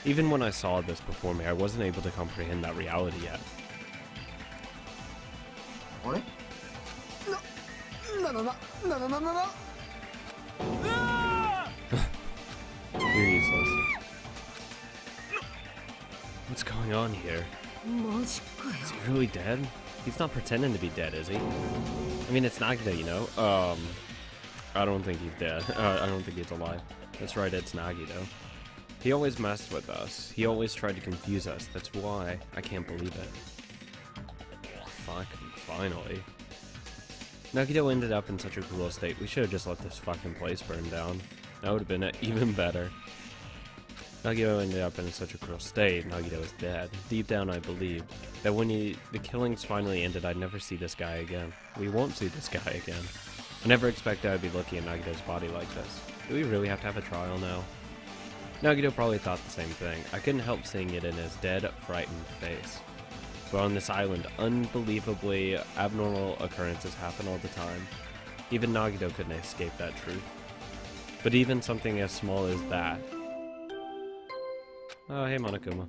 Even when I saw this before me, I wasn't able to comprehend that reality yet. What? No. You're useless. What's going on here? Is he really dead? He's not pretending to be dead, is he? I mean, it's Nagito, you know? I don't think he's dead. I don't think he's alive. That's right, it's Nagito. He always messed with us. He always tried to confuse us. That's why I can't believe it. Fuck, finally. Nagito ended up in such a cruel state. We should have just let this fucking place burn down. That would have been even better. Nagito ended up in such a cruel state. Nagito is dead. Deep down, I believe that when the killings finally ended, I'd never see this guy again. We won't see this guy again. I never expected I'd be looking at Nagito's body like this. Do we really have to have a trial now? Nagito probably thought the same thing. I couldn't help seeing it in his dead, frightened face. But on this island, unbelievably abnormal occurrences happen all the time. Even Nagito couldn't escape that truth. But even something as small as that. Oh, hey, Monokuma.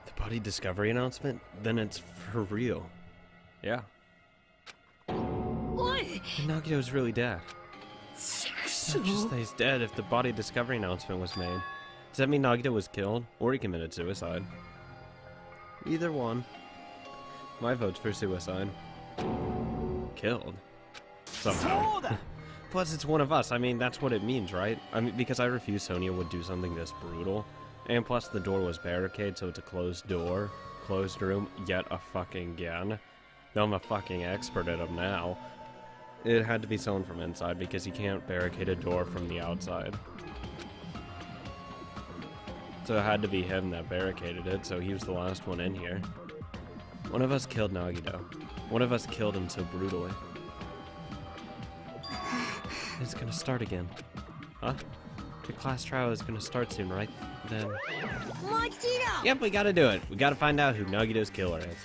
The body discovery announcement? Then it's for real. Yeah. And Nagito's really dead. It's not just that he's dead if the body discovery announcement was made. Does that mean Nagito was killed? Or he committed suicide? Either one. My vote's for suicide. Killed? Somehow. Plus, it's one of us. I mean, that's what it means, right? I mean, because I refuse Sonia would do something this brutal. And plus, the door was barricaded, so it's a closed door. Closed room, yet a fucking again. No, I'm a fucking expert at them now. It had to be someone from inside, because you can't barricade a door from the outside. So it had to be him that barricaded it, so he was the last one in here. One of us killed Nagito. One of us killed him so brutally. It's gonna start again. Huh? The class trial is gonna start soon, right? Then... Yep, we gotta do it. We gotta find out who Nagito's killer is.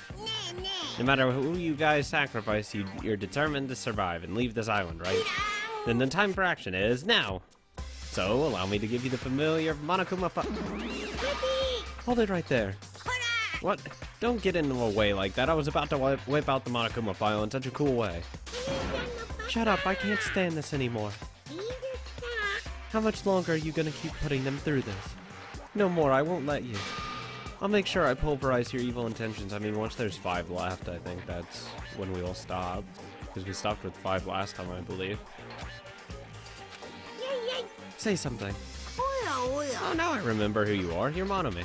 No matter who you guys sacrifice, you're determined to survive and leave this island, right? Then the time for action is now! So, allow me to give you the familiar Monokuma Hold it right there. What? Don't get in the way like that. I was about to whip out the Monokuma file in such a cool way. Shut up, I can't stand this anymore. How much longer are you gonna keep putting them through this? No more, I won't let you. I'll make sure I pulverize your evil intentions. I mean, once there's 5 left, I think that's when we will stop. Because we stopped with 5 last time, I believe. Say something. Oh, now I remember who you are. You're Monomi.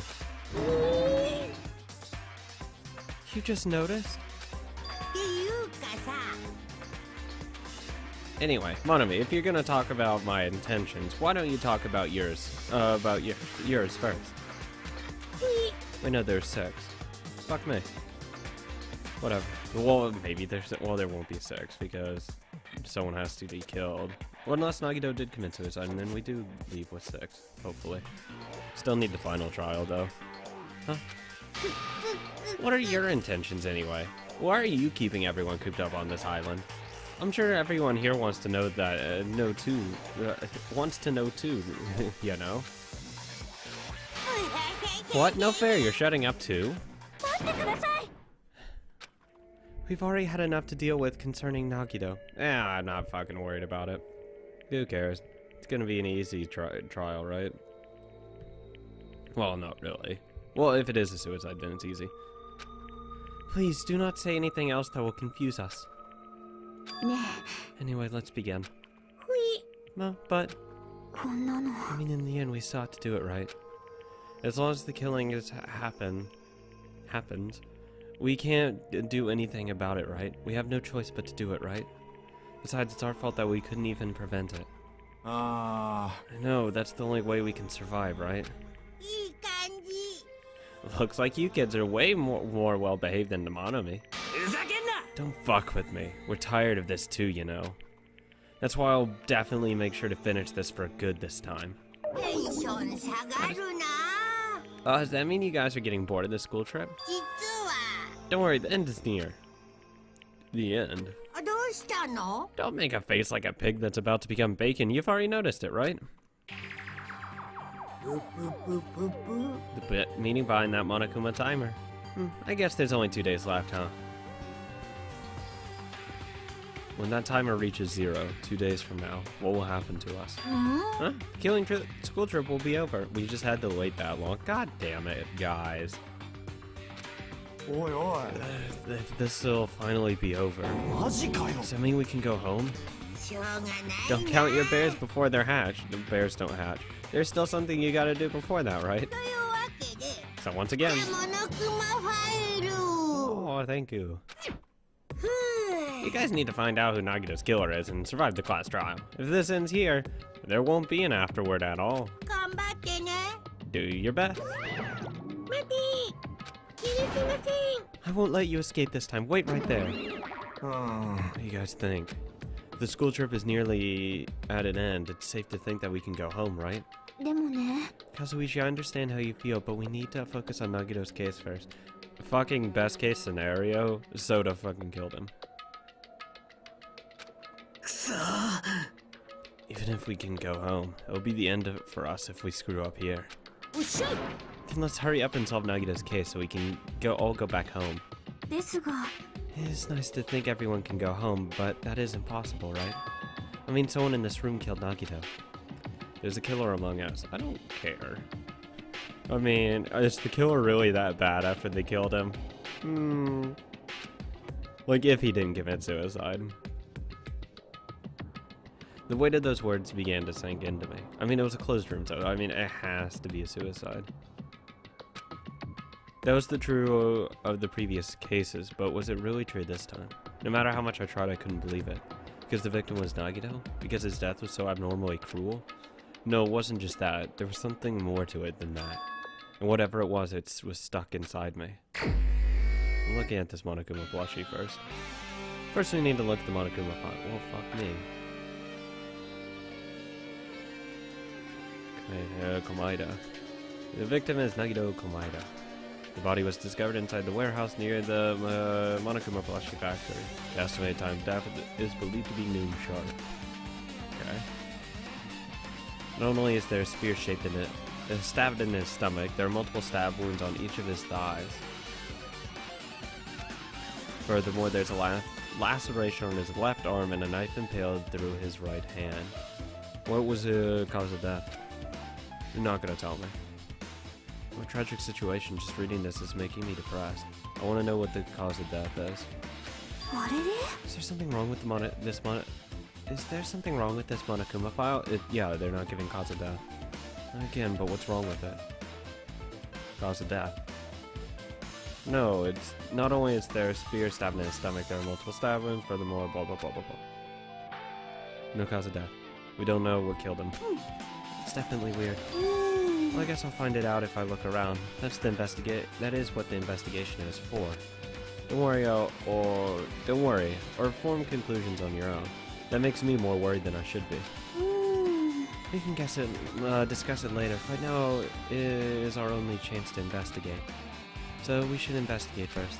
You just noticed? Anyway, Monomi, if you're gonna talk about my intentions, why don't you talk about yours? Yours first. I know there's 6. Fuck me. Whatever. Well, maybe there's... Well, there won't be 6, because someone has to be killed. Well, unless Nagito did commit suicide, and then we do leave with 6, hopefully. Still need the final trial, though. Huh? What are your intentions, anyway? Why are you keeping everyone cooped up on this island? I'm sure everyone here wants to know that, wants to know too, you know? What? No fair, you're shutting up too? We've already had enough to deal with concerning Nagito. I'm not fucking worried about it. Who cares? It's gonna be an easy trial, right? Well, not really. Well, if it is a suicide, then it's easy. Please, do not say anything else that will confuse us. Anyway, let's begin. No, but... I mean, in the end, we sought to do it right. As long as the killing has happened, we can't do anything about it, right? We have no choice but to do it, right? Besides, it's our fault that we couldn't even prevent it. I know, that's the only way we can survive, right? Looks like you kids are way more well-behaved than the Monomi. Don't fuck with me. We're tired of this too, you know. That's why I'll definitely make sure to finish this for good this time. Does that mean you guys are getting bored of this school trip? Don't worry, the end is near. The end. どうしたの? Don't make a face like a pig that's about to become bacon. You've already noticed it, right? The bit meaning behind that Monokuma timer. I guess there's only 2 days left, huh? When that timer reaches 0, 2 days from now, what will happen to us? Huh? Killing school trip will be over. We just had to wait that long. God damn it, guys. This will finally be over. Does that mean we can go home? Don't count your bears before they're hatched. The bears don't hatch. There's still something you gotta do before that, right? So once again... Oh, thank you. You guys need to find out who Nagito's killer is and survive the class trial. If this ends here, there won't be an afterword at all. Do your best. I won't let you escape this time. Wait right there. What do you guys think? If the school trip is nearly at an end, it's safe to think that we can go home, right? Kazuichi, I understand how you feel, but we need to focus on Nagito's case first. Fucking best case scenario, Soda fucking killed him. Even if we can go home, it'll be the end of it for us if we screw up here. Then let's hurry up and solve Nagito's case so we can all go back home. It's nice to think everyone can go home, but that is impossible, right? I mean, someone in this room killed Nagito. There's a killer among us. I don't care. I mean, is the killer really that bad after they killed him? Like, if he didn't commit suicide. The weight of those words began to sink into me. I mean, it was a closed room, so I mean, it has to be a suicide. That was the true of the previous cases, but was it really true this time? No matter how much I tried, I couldn't believe it. Because the victim was Nagito? Because his death was so abnormally cruel? No, it wasn't just that. There was something more to it than that. And whatever it was stuck inside me. I'm looking at this Monokuma plushie first. First, we need to look at the Monokuma file. Well, fuck me. Okay, Komaeda. The victim is Nagito Komaeda. The body was discovered inside the warehouse near the Monokuma plushie factory. The estimated time of death is believed to be noon sharp. Okay. Not only is there a spear shaped in it, stabbed in his stomach, there are multiple stab wounds on each of his thighs. Furthermore, there's a laceration on his left arm and a knife impaled through his right hand. What was the cause of death? You're not gonna tell me. What a tragic situation. Just reading this is making me depressed. I want to know what the cause of death is. Is there something wrong with Is there something wrong with this Monokuma file? Yeah, they're not giving cause of death. Again, but what's wrong with it? Cause of death. No, it's not only is there a spear stabbed in his stomach, there are multiple stab wounds, furthermore, blah blah blah blah blah. No cause of death. We don't know what killed him. It's definitely weird. Well, I guess I'll find it out if I look around. That is what the investigation is for. Don't worry, or form conclusions on your own. That makes me more worried than I should be. We can discuss it later. Right now is our only chance to investigate. So we should investigate first.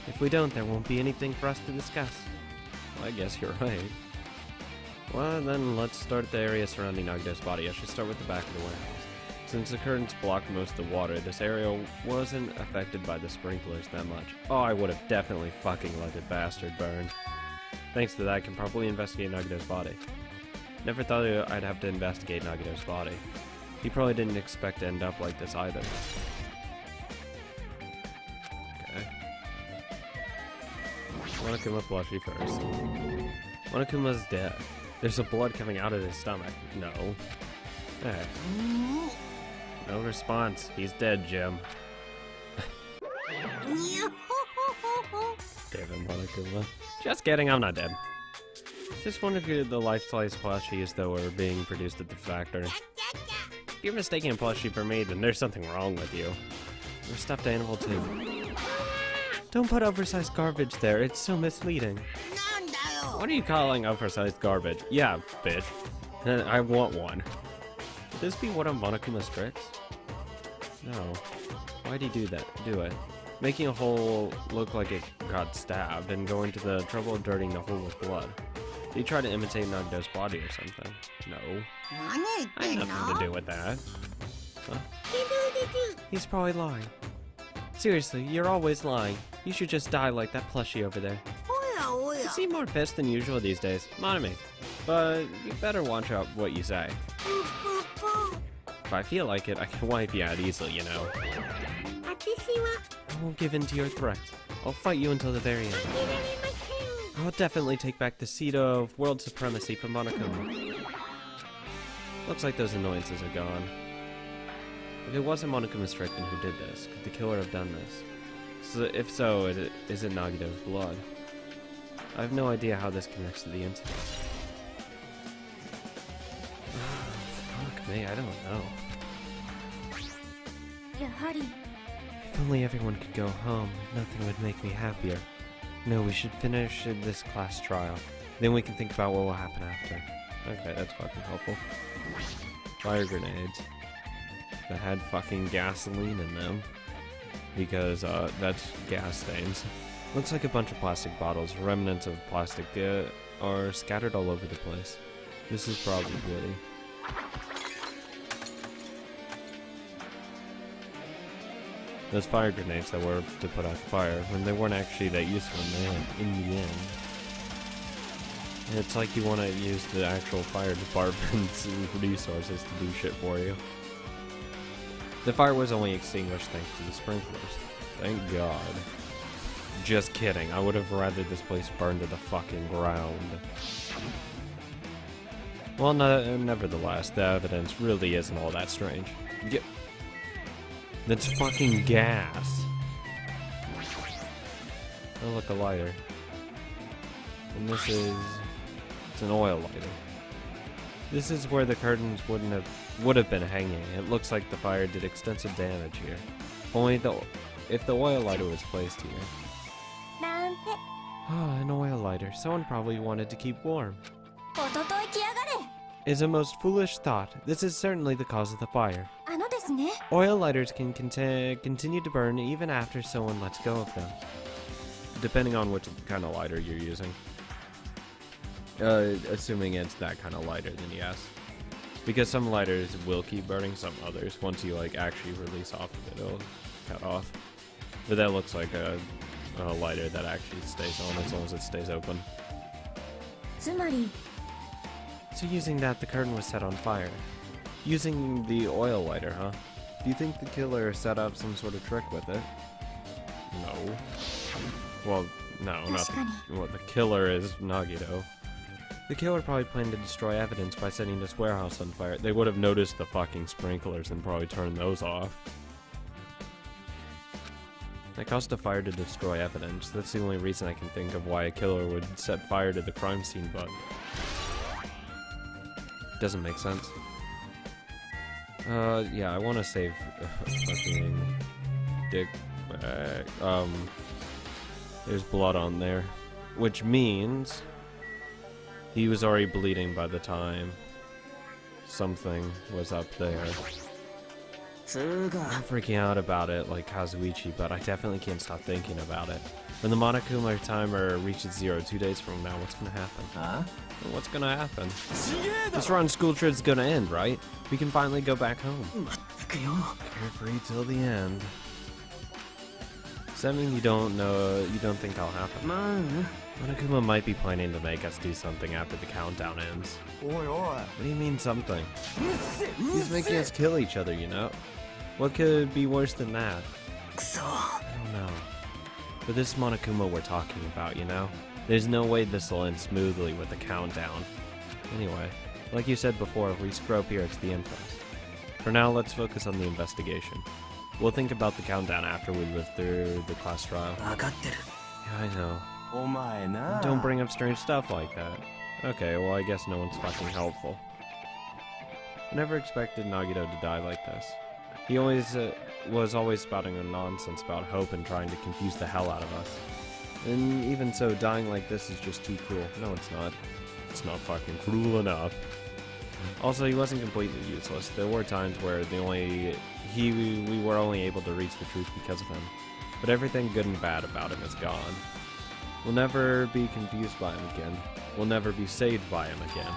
If we don't, there won't be anything for us to discuss. Well, I guess you're right. Well, then let's start at the area surrounding Nagito's body. I should start with the back of the warehouse. Since the curtains blocked most of the water, this area wasn't affected by the sprinklers that much. Oh, I would have definitely fucking let the bastard burn. Thanks to that, I can probably investigate Nagito's body. Never thought I'd have to investigate Nagito's body. He probably didn't expect to end up like this either. Okay. Monokuma plushie first. Monokuma's dead. There's some blood coming out of his stomach. No. Hey. No response. He's dead, Jim. Damn it, Monokuma. Just kidding, I'm not dead. Is this one of the life-size plushies that were being produced at the factory? If you're mistaking a plushie for me, then there's something wrong with you. You're a stuffed animal too. Don't put oversized garbage there, it's so misleading. What are you calling oversized garbage? Yeah, bitch. I want one. Would this be one of Monokuma's tricks? No. Why'd he do it? making a hole look like it got stabbed and going to the trouble of dirtying the hole with blood. Did he try to imitate Nagito's body or something? No. I had nothing to do with that. Huh? He's probably lying. Seriously, you're always lying. You should just die like that plushie over there. You seem more pissed than usual these days, Monami. But you better watch out what you say. If I feel like it, I can wipe you out easily, you know. I won't give in to your threats. I'll fight you until the very end. I'll definitely take back the seat of world supremacy from Monokuma. Looks like those annoyances are gone. If it wasn't Monokuma Strickland who did this, could the killer have done this? So if so, is it Nagito's blood? I have no idea how this connects to the incident. Fuck me, I don't know. If only everyone could go home, nothing would make me happier. No, we should finish this class trial. Then we can think about what will happen after. Okay, that's fucking helpful. Fire grenades that had fucking gasoline in them. Because, that's gas stains. Looks like a bunch of plastic bottles, remnants of plastic, are scattered all over the place. This is probably those fire grenades that were to put out the fire, when they weren't actually that useful in the end. It's like you want to use the actual fire department's resources to do shit for you. The fire was only extinguished thanks to the sprinklers. Thank God. Just kidding, I would have rather this place burned to the fucking ground. Well, no, nevertheless, the evidence really isn't all that strange. That's fucking gas. Oh, look, a lighter. And this is... it's an oil lighter. This is where the curtains would have been hanging. It looks like the fire did extensive damage here. If the oil lighter was placed here. Ah, an oil lighter. Someone probably wanted to keep warm. It's a most foolish thought. This is certainly the cause of the fire. Oil lighters can continue to burn even after someone lets go of them. Depending on which kind of lighter you're using. Assuming it's that kind of lighter, then yes. Because some lighters will keep burning, some others, once you like actually release off of it, it'll cut off. But that looks like a lighter that actually stays on as long as it stays open. So using that, the curtain was set on fire. Using the oil lighter, huh? Do you think the killer set up some sort of trick with it? No. Well, no, not the killer is Nagito. The killer probably planned to destroy evidence by setting this warehouse on fire. They would have noticed the fucking sprinklers and probably turned those off. It caused a fire to destroy evidence. That's the only reason I can think of why a killer would set fire to the crime scene, but... doesn't make sense. Yeah, I want to save fucking Dick back. There's blood on there, which means he was already bleeding by the time something was up there. I'm freaking out about it like Kazuichi, but I definitely can't stop thinking about it. When the Monokuma timer reaches 0 2 days from now, what's gonna happen? Huh? What's gonna happen? This rotten school trip's gonna end, right? We can finally go back home. Carefree till the end. Does that mean you don't think that'll happen? Monokuma might be planning to make us do something after the countdown ends. What do you mean something? He's making us kill each other, you know? What could be worse than that? I don't know. But this is Monokuma we're talking about, you know? There's no way this will end smoothly with the countdown. Anyway, like you said before, if we screw up here, it's the inquest. For now, let's focus on the investigation. We'll think about the countdown after we live through the class trial. Yeah, I know. Don't bring up strange stuff like that. Okay, well I guess no one's fucking helpful. I never expected Nagito to die like this. He always was always spouting a nonsense about hope and trying to confuse the hell out of us. And even so, dying like this is just too cruel. No, it's not. It's not fucking cruel enough. Also, he wasn't completely useless. There were times where we were only able to reach the truth because of him. but everything good and bad about him is gone. We'll never be confused by him again. We'll never be saved by him again.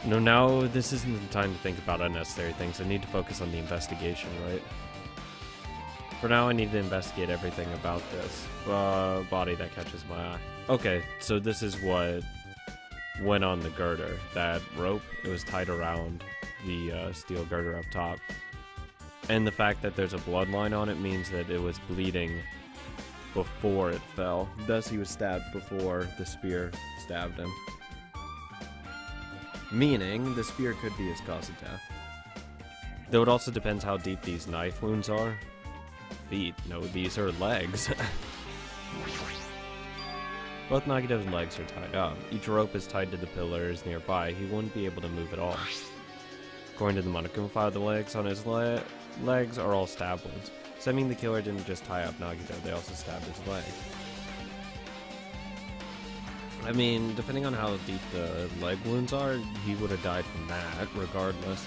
No, now this isn't the time to think about unnecessary things. I need to focus on the investigation, right? For now, I need to investigate everything about this body that catches my eye. Okay, so this is what went on the girder. That rope, it was tied around the steel girder up top. And the fact that there's a bloodline on it means that it was bleeding before it fell. Thus, he was stabbed before the spear stabbed him. Meaning, the spear could be his cause of death. Though it also depends how deep these knife wounds are. Feet. No, these are legs. Both Nagito's legs are tied up. Each rope is tied to the pillars nearby. He wouldn't be able to move at all. According to the Monokuma file, the legs on his legs are all stab wounds. So I mean the killer didn't just tie up Nagito, they also stabbed his leg. I mean, depending on how deep the leg wounds are, he would have died from that, regardless.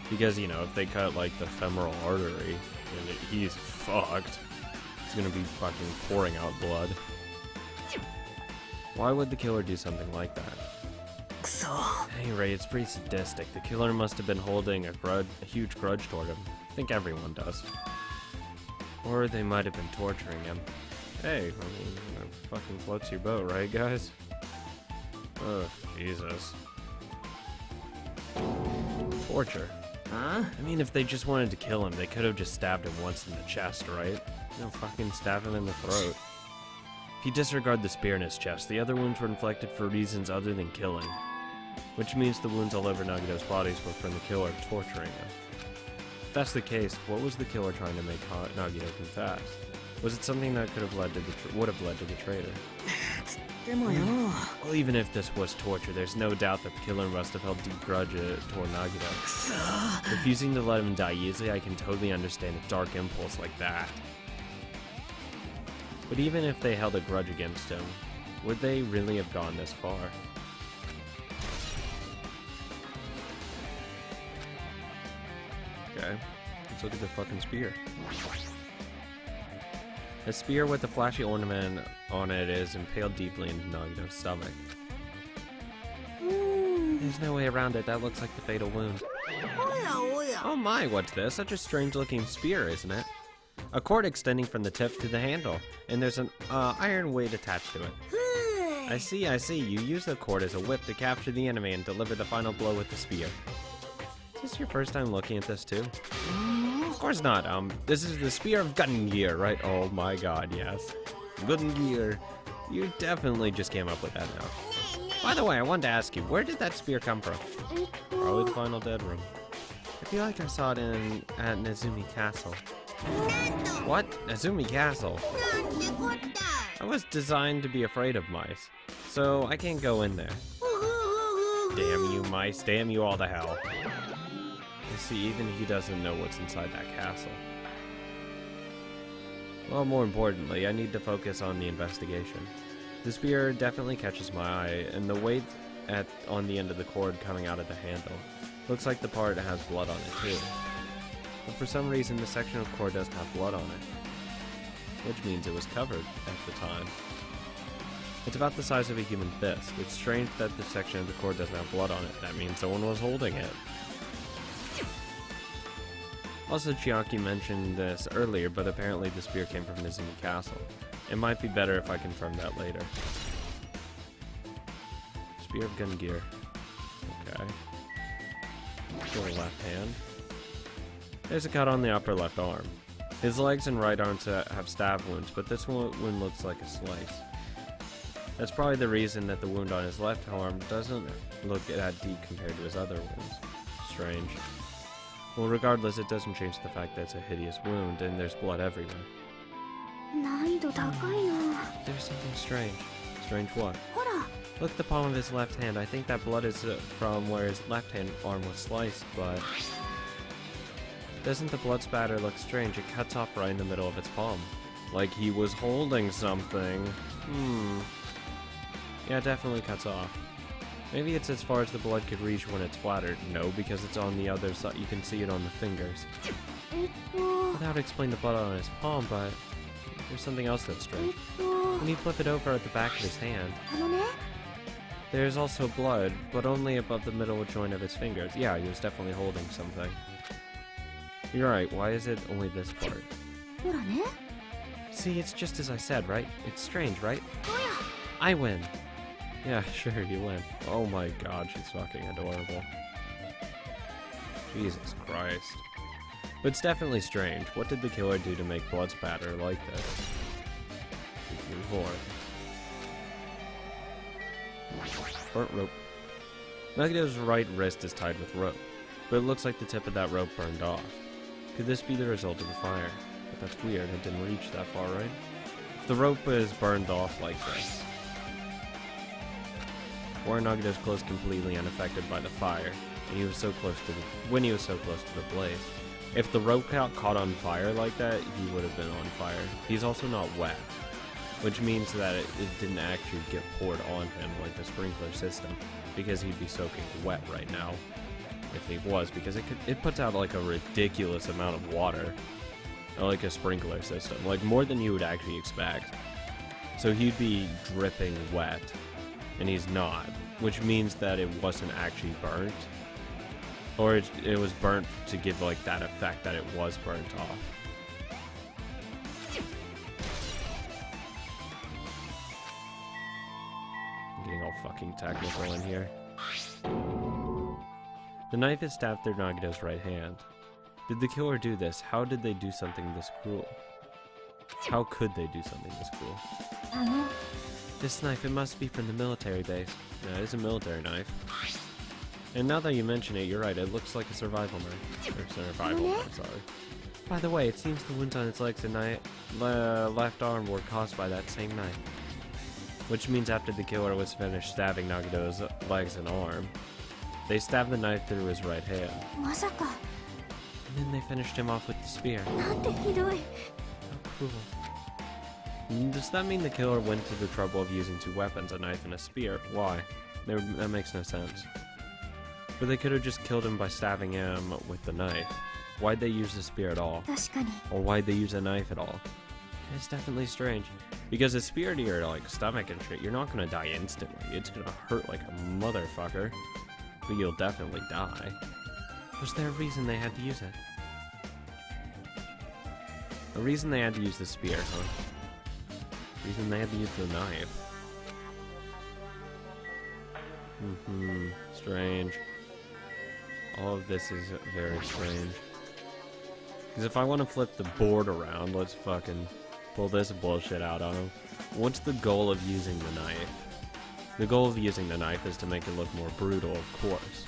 Because, you know, if they cut, like, the femoral artery, he's fucked. He's gonna be fucking pouring out blood. Why would the killer do something like that? At any rate, it's pretty sadistic. The killer must have been holding a huge grudge toward him. I think everyone does. Or they might have been torturing him. Hey, I mean, that fucking floats your boat, right, guys? Oh, Jesus. Torture. Huh? I mean, if they just wanted to kill him, they could have just stabbed him once in the chest, right? No, fucking stab him in the throat. If you disregard the spear in his chest, the other wounds were inflicted for reasons other than killing. Which means the wounds all over Nagito's bodies were from the killer torturing him. If that's the case, what was the killer trying to make Nagito confess? Was it something that could have led to would have led to the traitor? Well, even if this was torture, there's no doubt that the killer must have held deep grudge toward Nagito. Refusing to let him die easily, I can totally understand a dark impulse like that. But even if they held a grudge against him, would they really have gone this far? Okay, let's look at the fucking spear. The spear with the flashy ornament on it is impaled deeply into Nagito's stomach. There's no way around it, that looks like the fatal wound. Oh my, what's this? Such a strange looking spear, isn't it? A cord extending from the tip to the handle, and there's an iron weight attached to it. I see, you use the cord as a whip to capture the enemy and deliver the final blow with the spear. Is this your first time looking at this too? Of course not, this is the Spear of Gungear, right? Oh my god, yes. Gungear. You definitely just came up with that now. By the way, I wanted to ask you, where did that spear come from? Probably the final dead room. I feel like I saw it at Nezumi Castle. What? Nezumi Castle? I was designed to be afraid of mice, so I can't go in there. Damn you mice, damn you all to hell. You see, even he doesn't know what's inside that castle. Well, more importantly, I need to focus on the investigation. The spear definitely catches my eye, and the weight on the end of the cord coming out of the handle looks like the part has blood on it too. But for some reason, this section of cord doesn't have blood on it, which means it was covered at the time. It's about the size of a human fist. It's strange that this section of the cord doesn't have blood on it. That means someone was holding it. Also, Chiaki mentioned this earlier, but apparently the spear came from Nezumi Castle. It might be better if I confirm that later. Spear of Gungear. Okay. Go left hand. There's a cut on the upper left arm. His legs and right arms have stab wounds, but this wound looks like a slice. That's probably the reason that the wound on his left arm doesn't look that deep compared to his other wounds. Strange. Well, regardless, it doesn't change the fact that it's a hideous wound and there's blood everywhere. There's something strange. Strange what? Look at the palm of his left hand. I think that blood is from where his left hand arm was sliced, but... Doesn't the blood spatter look strange? It cuts off right in the middle of its palm. Like he was holding something. Yeah, it definitely cuts off. Maybe it's as far as the blood could reach when it's splattered. No, because it's on the other side. You can see it on the fingers. Without explaining the blood on his palm, but there's something else that's strange. When you flip it over at the back of his hand, there's also blood, but only above the middle joint of his fingers. Yeah, he was definitely holding something. You're right, why is it only this part? See, it's just as I said, right? It's strange, right? I win! Yeah, sure, you win. Oh my god, she's fucking adorable. Jesus Christ. But it's definitely strange. What did the killer do to make blood spatter like this? Burnt rope. Nagito's right wrist is tied with rope, but it looks like the tip of that rope burned off. Could this be the result of the fire? But that's weird, it didn't reach that far, right? If the rope is burned off like this, or Nagito's clothes completely unaffected by the fire, and he was so close to when he was so close to the blaze. If the rope got caught on fire like that, he would have been on fire. He's also not wet, which means that it didn't actually get poured on him like the sprinkler system, because he'd be soaking wet right now if he was, because it puts out like a ridiculous amount of water, like a sprinkler system, like more than you would actually expect. So he'd be dripping wet, and he's not, which means that it wasn't actually burnt, or it was burnt to give like that effect that it was burnt off. I'm getting all fucking technical in here. The knife is stabbed through Nagito's right hand. Did the killer do this? How did they do something this cruel? How could they do something this cruel? This knife, it must be from the military base. Yeah, it is a military knife. And now that you mention it, you're right, it looks like a survival knife. Or survival knife, sorry. By the way, it seems the wounds on its legs and left arm were caused by that same knife. Which means after the killer was finished stabbing Nagito's legs and arm, they stabbed the knife through his right hand. And then they finished him off with the spear. How cruel. Does that mean the killer went to the trouble of using two weapons, a knife and a spear? Why? That makes no sense. But they could have just killed him by stabbing him with the knife. Why'd they use the spear at all? Or why'd they use a knife at all? It's definitely strange. Because a spear to your like stomach and shit, you're not gonna die instantly. It's gonna hurt like a motherfucker. But you'll definitely die. Was there a reason they had to use it? A reason they had to use the spear, huh? Reason they had to use the knife. Strange. All of this is very strange. Because if I want to flip the board around, let's fucking pull this bullshit out on him. What's the goal of using the knife? The goal of using the knife is to make it look more brutal, of course.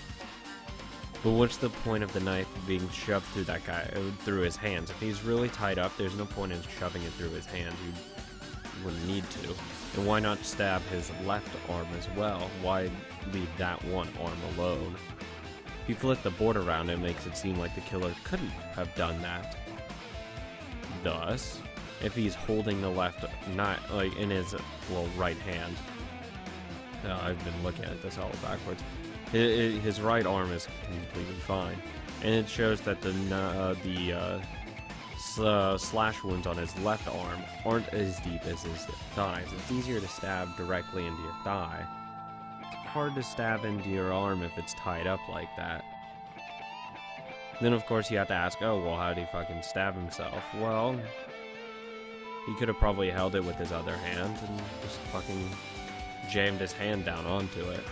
But what's the point of the knife being shoved through that guy, through his hands? If he's really tied up, there's no point in shoving it through his hands. You wouldn't need to. And why not stab his left arm as well? Why leave that one arm alone? If you flip the board around, it makes it seem like the killer couldn't have done that. Thus, if he's holding the left, not like in his right hand. I've been looking at this all backwards. His right arm is completely fine, and it shows that the slash wounds on his left arm aren't as deep as his thighs. It's easier to stab directly into your thigh. It's hard to stab into your arm if it's tied up like that. Then of course you have to ask, oh well, how did he fucking stab himself? Well, he could have probably held it with his other hand and just fucking jammed his hand down onto it.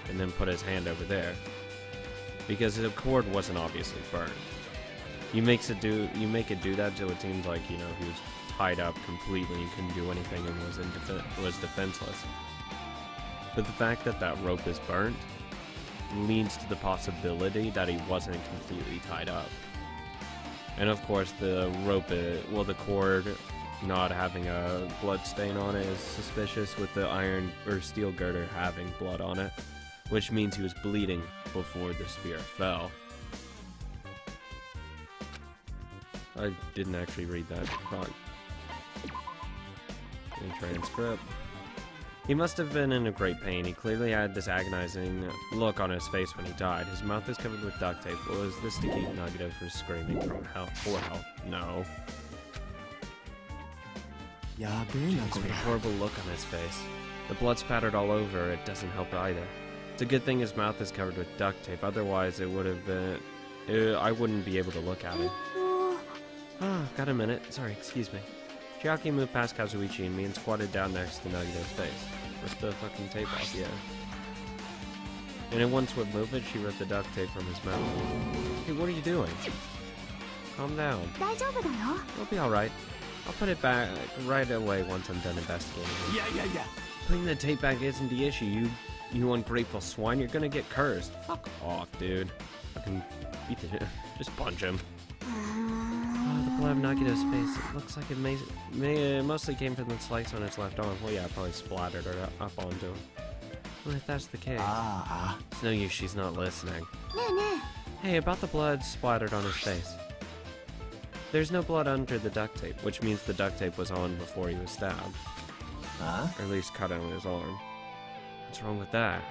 And then put his hand over there, because the cord wasn't obviously burned. You make it do that so it seems like, you know, he was tied up completely and couldn't do anything and was defenseless. But the fact that that rope is burnt leads to the possibility that he wasn't completely tied up. And of course the rope, the cord not having a blood stain on it is suspicious, with the iron or steel girder having blood on it. Which means he was bleeding before the spear fell. I didn't actually read that. In transcript. He must have been in a great pain. He clearly had this agonizing look on his face when he died. His mouth is covered with duct tape. Was this to keep Nagito from screaming from hell? For help? No. Jeez, what a horrible look on his face. The blood spattered all over. It doesn't help either. It's a good thing his mouth is covered with duct tape. Otherwise, it would have been... I wouldn't be able to look at it. Got a minute. Sorry, excuse me. Chiaki moved past Kazuichi and me and squatted down next to Nagito's face. Ripped the fucking tape off, yeah. And in one swift movement, she ripped the duct tape from his mouth. Hey, what are you doing? Calm down. You'll be alright. I'll put it back right away once I'm done investigating. Yeah. Putting the tape back isn't the issue, you ungrateful swine. You're gonna get cursed. Fuck off, dude. Fucking beat the shit. Just punch him. The blood of Nagito's face. It looks like it mostly came from the slice on his left arm. Well, yeah, probably splattered her up onto him. Well, if that's the case, it's no use she's not listening. Hey, about the blood splattered on his face. There's no blood under the duct tape, which means the duct tape was on before he was stabbed. Or at least cut on his arm. What's wrong with that?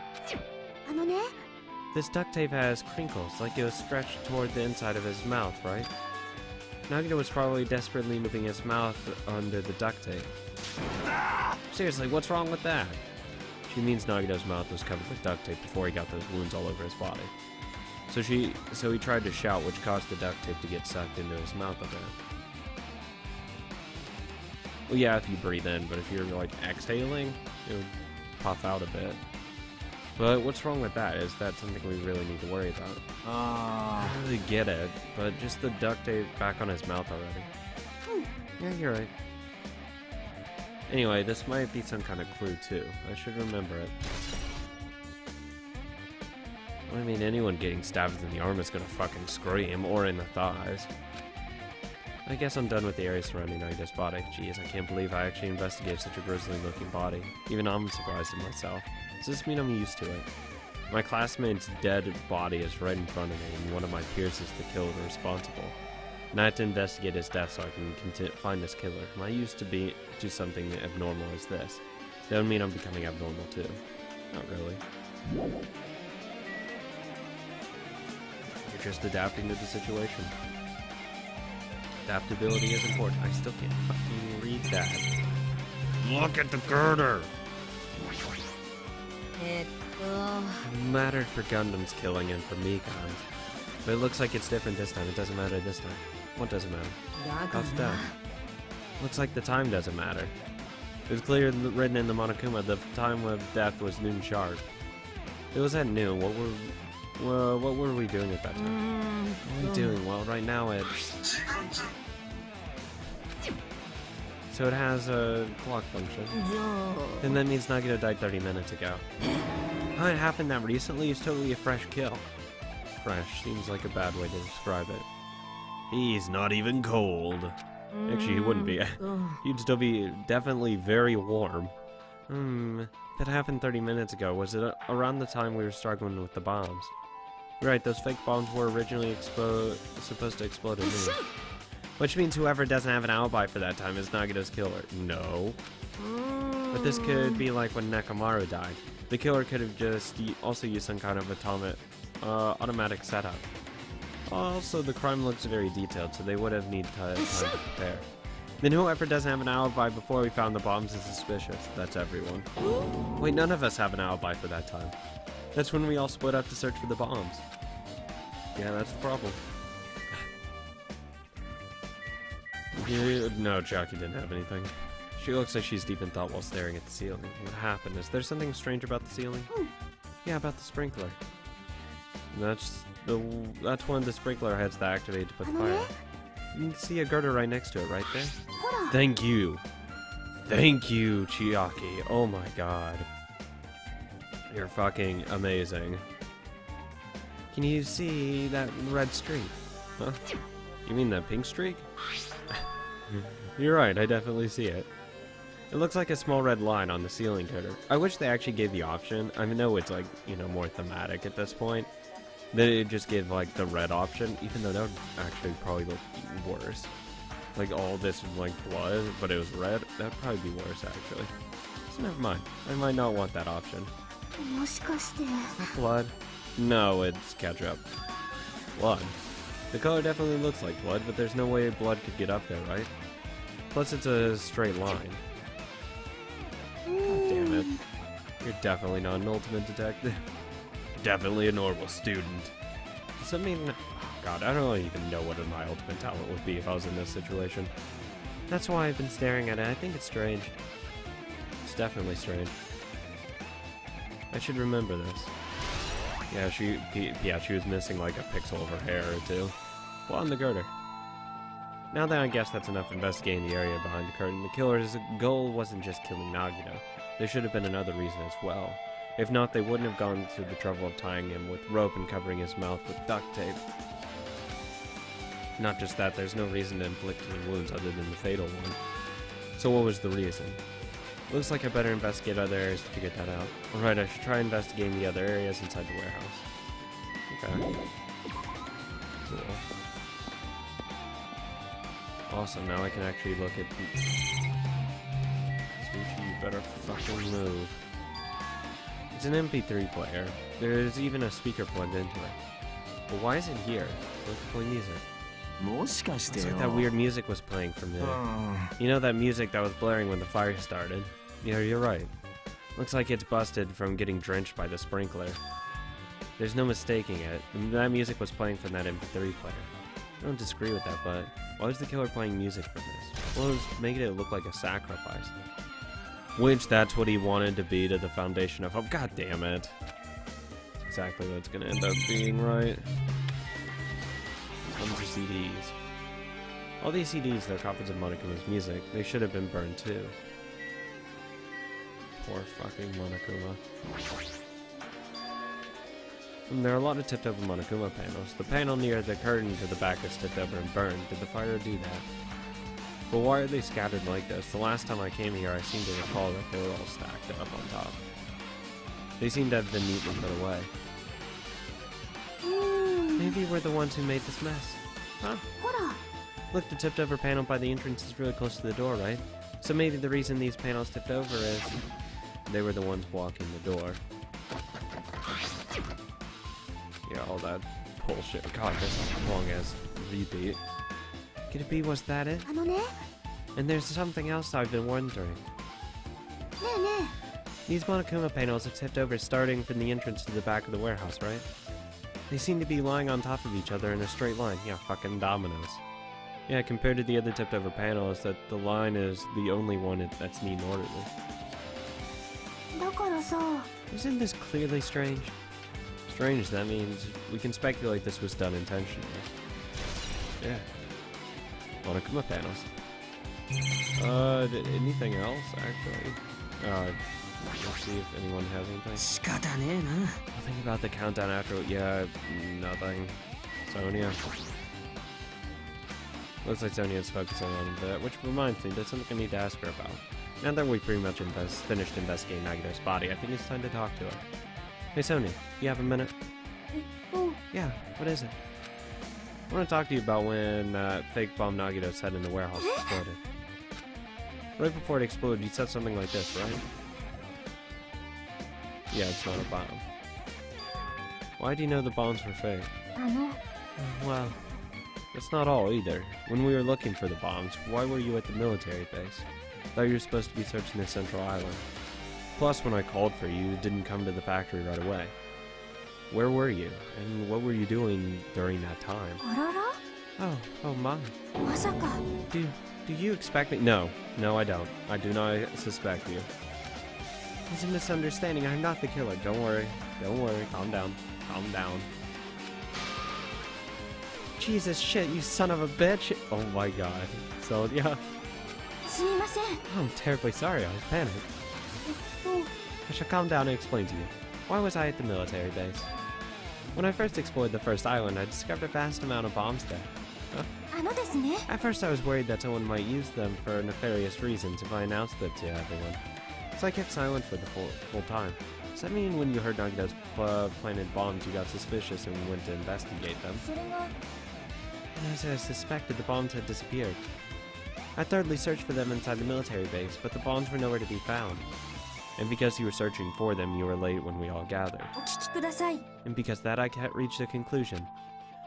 This duct tape has crinkles, like it was stretched toward the inside of his mouth, right? Nagito was probably desperately moving his mouth under the duct tape. Seriously, what's wrong with that? She means Nagito's mouth was covered with duct tape before he got those wounds all over his body. So he tried to shout, which caused the duct tape to get sucked into his mouth a bit. Well, yeah, if you breathe in, but if you're like exhaling, it would puff out a bit. But what's wrong with that? Is that something we really need to worry about? I don't really get it, but just the duct tape back on his mouth already. Yeah, you're right. Anyway, this might be some kind of clue too. I should remember it. I mean, anyone getting stabbed in the arm is gonna fucking scream, or in the thighs. I guess I'm done with the area surrounding Nagito's body. Jeez, I can't believe I actually investigated such a grisly looking body. Even I'm surprised at myself. Does this mean I'm used to it? My classmate's dead body is right in front of me, and one of my peers is the killer responsible. And I have to investigate his death so I can find this killer. Am I used to do something abnormal as this? That would mean I'm becoming abnormal too. Not really. You're just adapting to the situation. Adaptability is important. I still can't fucking read that. Look at the girder! It mattered for Gundam's killing and for Mikan's. But it looks like it's different this time. It doesn't matter this time. What doesn't matter? How's death? Looks like the time doesn't matter. It was clear written in the Monokuma the time of death was noon sharp. It was at noon. What were we doing at that time? What are we doing? Well, right now it's... So it has a clock function. And that means Nagito died 30 minutes ago. How it happened that recently is totally a fresh kill. Fresh seems like a bad way to describe it. He's not even cold. Actually, he wouldn't be. He'd still be definitely very warm. If it happened 30 minutes ago, was it around the time we were struggling with the bombs? Right, those fake bombs were originally supposed to explode at noon. Which means whoever doesn't have an alibi for that time is Nagito's killer. No. But this could be like when Nekomaru died. The killer could have just also used some kind of automatic setup. Also, the crime looks very detailed, so they would have needed time to prepare. Then whoever doesn't have an alibi before we found the bombs is suspicious. That's everyone. Wait, none of us have an alibi for that time. That's when we all split up to search for the bombs. Yeah, that's the problem. No, Chiaki didn't have anything. She looks like she's deep in thought while staring at the ceiling. What happened? Is there something strange about the ceiling? Yeah, about the sprinkler. That's one of the sprinkler heads that activated to put the fire out. You can see a girder right next to it, right there. Thank you. Thank you, Chiaki. Oh my god. You're fucking amazing. Can you see that red streak? Huh? You mean that pink streak? You're right, I definitely see it. It looks like a small red line on the ceiling girder. I wish they actually gave the option. I know it's like, you know, more thematic at this point. They just give like the red option, even though that would actually probably look worse. Like all this like blood, but it was red. That'd probably be worse actually. So never mind. I might not want that option. もしかして Blood? No, it's ketchup. Blood. The color definitely looks like blood, but there's no way blood could get up there, right? Plus it's a straight line. God damn it. You're definitely not an ultimate detective. Definitely a normal student. Does that mean... Oh god, I don't even know what my ultimate talent would be if I was in this situation. That's why I've been staring at it. I think it's strange. It's definitely strange. I should remember this. Yeah, she was missing like a pixel of her hair or two. Well, on the girder. Now that I guess that's enough investigating the area behind the curtain, the killer's goal wasn't just killing Nagito. There should have been another reason as well. If not, they wouldn't have gone to the trouble of tying him with rope and covering his mouth with duct tape. Not just that, there's no reason to inflict any wounds other than the fatal one. So what was the reason? Looks like I better investigate other areas to figure that out. Alright, I should try investigating the other areas inside the warehouse. Okay. Cool. Awesome, now I can actually look at the... Sushi, you better fucking move. It's an MP3 player. There's even a speaker plugged into it. But why is it here? Let's play music. It's like that weird music was playing from there. You know that music that was blaring when the fire started? Yeah, you're right. Looks like it's busted from getting drenched by the sprinkler. There's no mistaking it. That music was playing from that MP3 player. I don't disagree with that, but why was the killer playing music from this? Well, it was making it look like a sacrifice. Which, that's what he wanted to be to the foundation of... Oh, god damn it. That's exactly what it's gonna end up being, right? Tons of CDs. All these CDs, they're copies of Monokuma's music. They should have been burned too. Poor fucking Monokuma. And there are a lot of tipped over Monokuma panels. The panel near the curtain to the back is tipped over and burned. Did the fire do that? But why are they scattered like this? The last time I came here, I seem to recall that they were all stacked up on top. They seem to have been neatly put away. Maybe we're the ones who made this mess. Huh? Look, the tipped over panel by the entrance is really close to the door, right? So maybe the reason these panels tipped over is they were the ones blocking the door. Yeah, all that bullshit. God, this long as repeat. Could it be, was that it? And there's something else I've been wondering. These Monokuma panels are tipped over starting from the entrance to the back of the warehouse, right? They seem to be lying on top of each other in a straight line. Yeah, fucking dominoes. Yeah, compared to the other tipped over panels, that the line is the only one that's neat and orderly. Isn't this clearly strange? Strange, that means we can speculate this was done intentionally. Yeah. Monokuma panels. Anything else, actually? Let's see if anyone has anything. Nothing about the countdown after. Yeah, nothing. Sonia. Looks like Sonia's focusing on that, which reminds me, there's something I need to ask her about. Now that we pretty much finished investigating Nagito's body, I think it's time to talk to her. Hey Sonia, you have a minute? Yeah, what is it? I want to talk to you about when that fake bomb Nagito set in the warehouse exploded. Right before it exploded, you said something like this, right? Yeah, it's not a bomb. Why do you know the bombs were fake? Well, that's not all either. When we were looking for the bombs, why were you at the military base? Thought you were supposed to be searching the central island. Plus, when I called for you, you didn't come to the factory right away. Where were you? And what were you doing during that time? Oh my. Do you expect me? No, I don't. I do not suspect you. It's a misunderstanding. I'm not the killer. Don't worry. Calm down. Jesus shit, you son of a bitch. Oh my god. So, yeah. I'm terribly sorry. I was panicked. I shall calm down and explain to you. Why was I at the military base? When I first explored the first island, I discovered a vast amount of bombs there. At first I was worried that someone might use them for nefarious reasons if I announced it to everyone. So I kept silent for the full time. Does that mean when you heard Nagito's planted bombs, you got suspicious and went to investigate them? As I suspected, the bombs had disappeared. I thoroughly searched for them inside the military base, but the bombs were nowhere to be found. And because you were searching for them, you were late when we all gathered. お聞きください。 And because that, I can't reach the conclusion.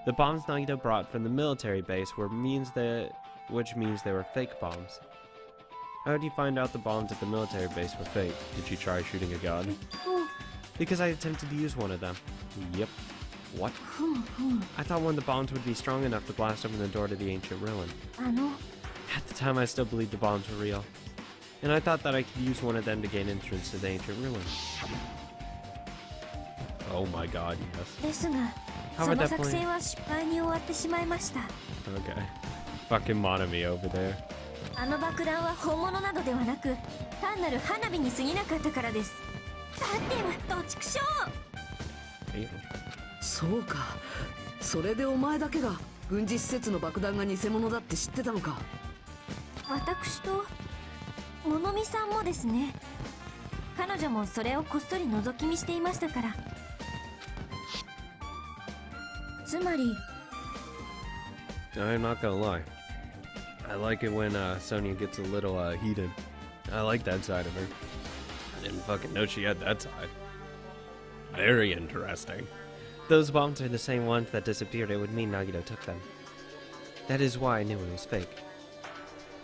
The bombs Nagito brought from the military base which means they were fake bombs. How did you find out the bombs at the military base were fake? Did you try shooting a gun? Because I attempted to use one of them. Yep. What? I thought one of the bombs would be strong enough to blast open the door to the ancient ruin. あの、 At the time, I still believed the bombs were real. And I thought that I could use one of them to gain entrance to the ancient ruin. Oh my god, yes. ですが、 How そ about の that 作 point? 戦は失敗に終わってしまいました。 Okay. Fucking Monami over there. あの爆弾は本物などではなく、単なる花火に過ぎなかったからです。だってどちくしょう。 Ew. そうか、それでお前だけが軍事施設の爆弾が偽物だって知ってたのか。私と物見さんもですね。彼女もそれをこっそり覗き見していましたから。つまり I'm not gonna lie. I like it when Sonya gets a little heated. I like that side of her. I didn't fucking know she had that side. Very interesting. Those bombs are the same ones that disappeared. It would mean Nagito took them. That is why I knew it was fake.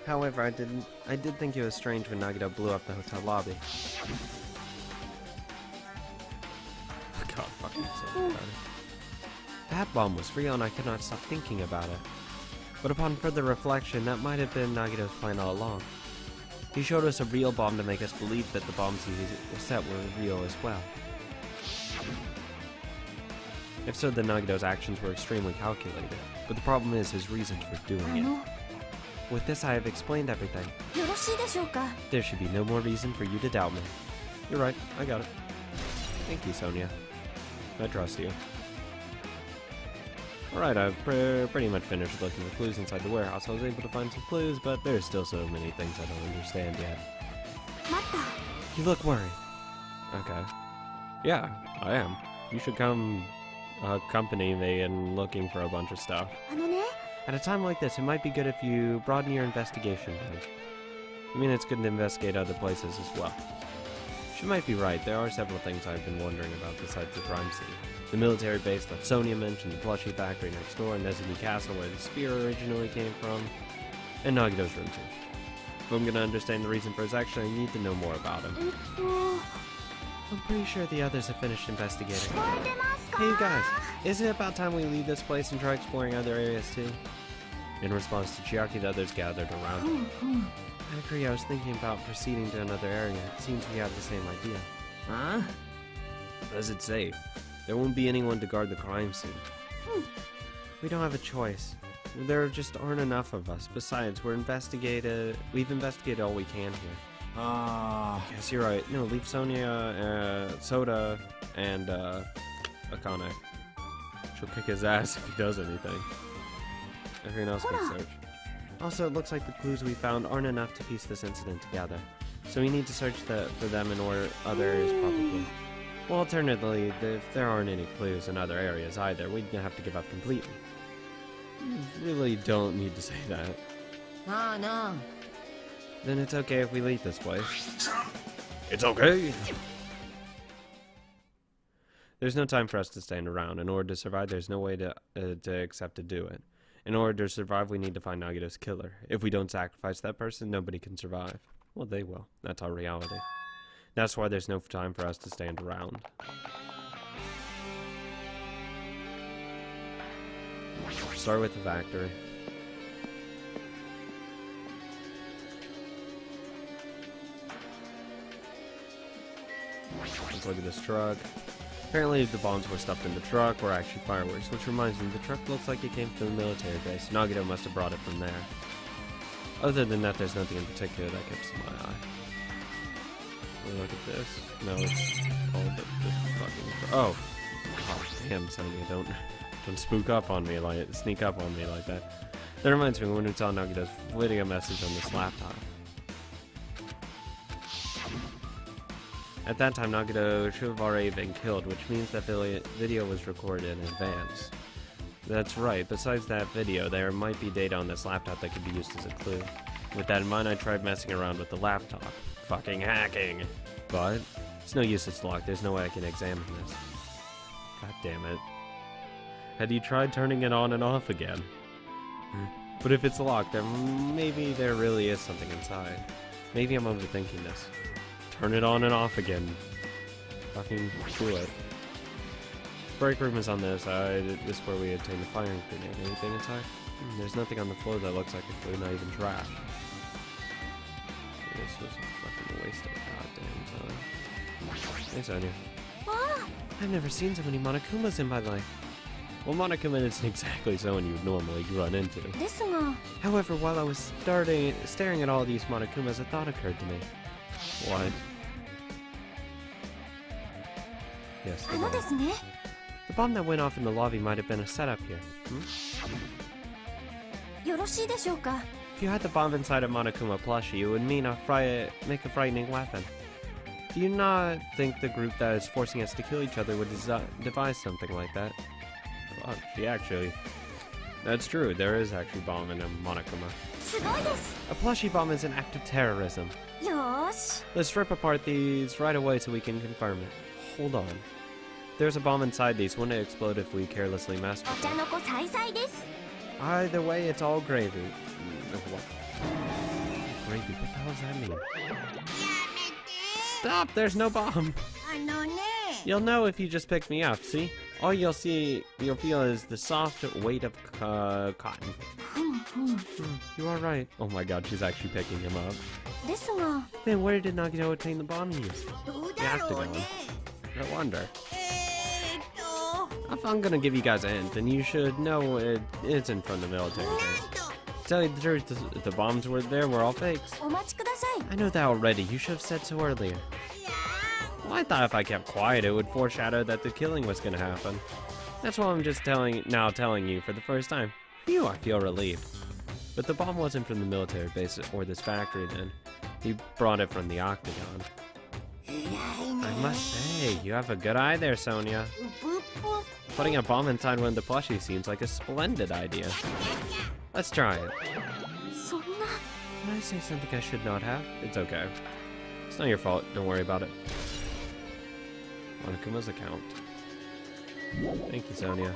However, I did think it was strange when Nagito blew up the hotel lobby. God, fucking so bad. That bomb was real and I could not stop thinking about it. But upon further reflection, that might have been Nagito's plan all along. He showed us a real bomb to make us believe that the bombs he set were real as well. If so, then Nagito's actions were extremely calculated. But the problem is his reasons for あ doing の、 it. With this, I have explained everything. よろしいでしょうか。 There should be no more reason for you to doubt me. You're right, I got it. Thank you, Sonya. I trust you. Alright, I've pretty much finished looking for clues inside the warehouse. I was able to find some clues, but there's still so many things I don't understand yet. 待った。 You look worried. Okay. Yeah, I am. You should come accompany me in looking for a bunch of stuff. あのね、 At a time like this, it might be good if you broaden your investigation range. I mean, it's good to investigate other places as well. She might be right. There are several things I've been wondering about besides the crime scene. The military base that Sonya mentioned, the plushie factory next door, Nezuki Castle where the spear originally came from, and Nagito's room too. If I'm gonna understand the reason for his action, I need to know more about him. えっと、 I'm pretty sure the others have finished investigating. 聞こえてますか？ Hey you guys, isn't it about time we leave this place and try exploring other areas too? In response to Chiaki, the others gathered around. うんうん。 I agree, I was thinking about proceeding to another area. It seems we have the same idea. ああ、 As it's safe, there won't be anyone to guard the crime scene. We don't have a choice. There just aren't enough of us. Besides, we've investigated all we can here. Yes, you're right. No, leave Sonya, Soda, and Akane. She'll kick his ass if he does anything. Everyone else can search. Also, it looks like the clues we found aren't enough to piece this incident together. So we need to search for them in other areas probably. Well, alternatively, if there aren't any clues in other areas either, we'd have to give up completely. You really don't need to say that. なあなあ。 Then it's okay if we leave this place. It's okay! There's no time for us to stand around. In order to survive, there's no way to accept to do it. In order to survive, we need to find Nagito's killer. If we don't sacrifice that person, nobody can survive. Well, they will. That's our reality. That's why there's no time for us to stand around. Start with the factory. Let's look at this truck. Apparently the bombs were stuffed in the truck were actually fireworks, which reminds me, the truck looks like it came from the military base. Nagito must have brought it from there. Other than that, there's nothing in particular that catches my eye. Look at this. No, it's called the fucking... Oh! God damn, Sonya, don't spook up on me sneak up on me like that. That reminds me when we saw Nagito's video message on this laptop. At that time, Nagito should have already been killed, which means that video was recorded in advance. That's right, besides that video, there might be data on this laptop that could be used as a clue. With that in mind, I tried messing around with the laptop. Fucking hacking! but it's no use, it's locked. There's no way I can examine this. God damn it. Had you tried turning it on and off again? But if it's locked, then maybe there really is something inside. Maybe I'm overthinking this. Turn it on and off again. Fucking do it. Break room is on the other side. This is where we obtain the firing grenade. Anything inside? There's nothing on the floor that looks like a food, not even trash. This was a fucking waste of goddamn time. Hey, Sonia. Ah, I've never seen so many Monokumas in my life. Well, Monokuma isn't exactly someone you would normally run into. ですが However, while I was staring at all these Monokumas, a thought occurred to me. What? Yes, あのですね the bomb that went off in the lobby might have been a setup here. よろしいでしょうか If you had the bomb inside a Monokuma plushie, it would make a frightening weapon. Do you not think the group that is forcing us to kill each other would devise something like that? Fuck, that's true. There is actually bomb in a Monokuma. すごいです A plushie bomb is an act of terrorism. よーし Let's rip apart these right away so we can confirm it. Hold on. There's a bomb inside these. Wouldn't it explode if we carelessly messed お with 茶 it? の子さいさいです Either way, it's all gravy. What? Gravy? What the hell does that mean? Stop! There's no bomb! あのね You'll know if you just pick me up, see? All you'll feel is the soft weight of cotton. You are right. Oh my god, she's actually picking him up. ですが Then where did Nagito obtain the bomb he used? どう The だろう octagon. ね No wonder. If I'm gonna give you guys a hint, then you should know it isn't from the military base. To tell you the truth, the bombs were there were all fakes. お待ちください I know that already. You should have said so earlier. Well, I thought if I kept quiet, it would foreshadow that the killing was gonna happen. That's why I'm just telling you for the first time. Phew, I feel relieved. But the bomb wasn't from the military base or this factory then. He brought it from the octagon. I must say, you have a good eye there, Sonia. Putting a bomb inside one of the plushies seems like a splendid idea. Let's try it. そんな Did I say something I should not have? It's okay. It's not your fault. Don't worry about it. Monokuma's account. Thank you, Sonia.